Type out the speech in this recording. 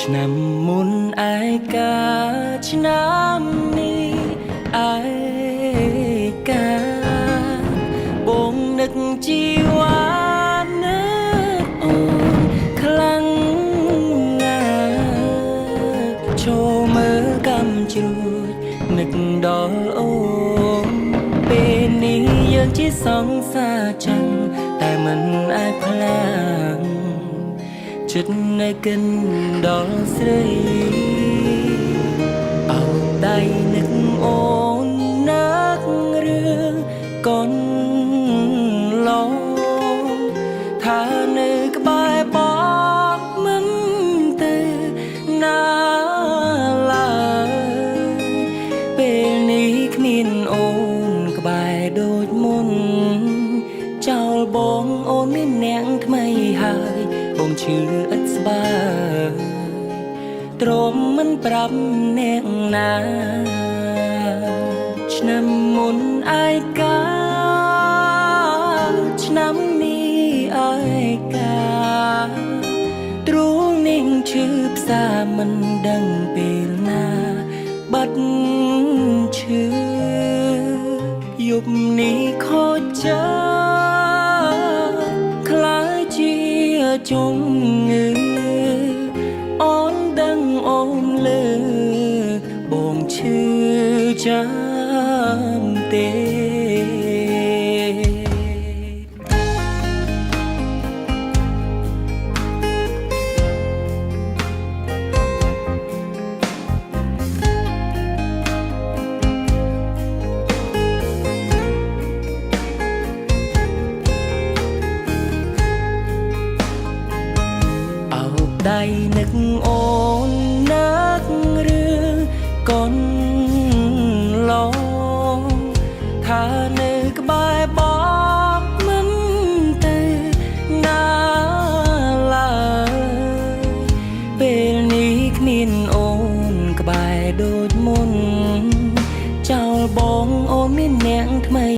ឆ្នាំមុនឯកាឆ្នាំនេះឯកាបងនឹកជីវ៉ានឹកអូនខ្លាំងណាស់ចូលមើលកំជ្រួចនឹកដល់អូនពេលនេះយើងជាសង្សារចឹងតែមិនអាចផ្លាងចិត្តនៅកិនដល់ស្រីអោដៃនឹកអូននឹករឿងកូនឡងថានៅក្បែរបងមិនទៅណាឡើយពេលនេះគ្មានអូនក្បែរដូចមុនចោលបងអូនមានអ្នកថ្មីហើយបងឈឺឥតស្បើយទ្រាំមិនប្រាប់អ្នកណាឆ្នាំមុនឯកាឆ្នាំនេះឯកាទ្រូងនាងឈឺផ្សាមិនដឹងពេលណាបាត់ឈឺយប់នេះខូចចិត្តខ្លាចជាជំងឺអូនដឹងអូនលើបងឈឺចាំទេដៃនឹកអូននឹករឿងកូនឡងថានៅក្បែរបងមិនទៅណាឡើយពេលនេះគ្មានអូនក្បែរដូចមុនចោលបងអូនមានអ្នកថ្មី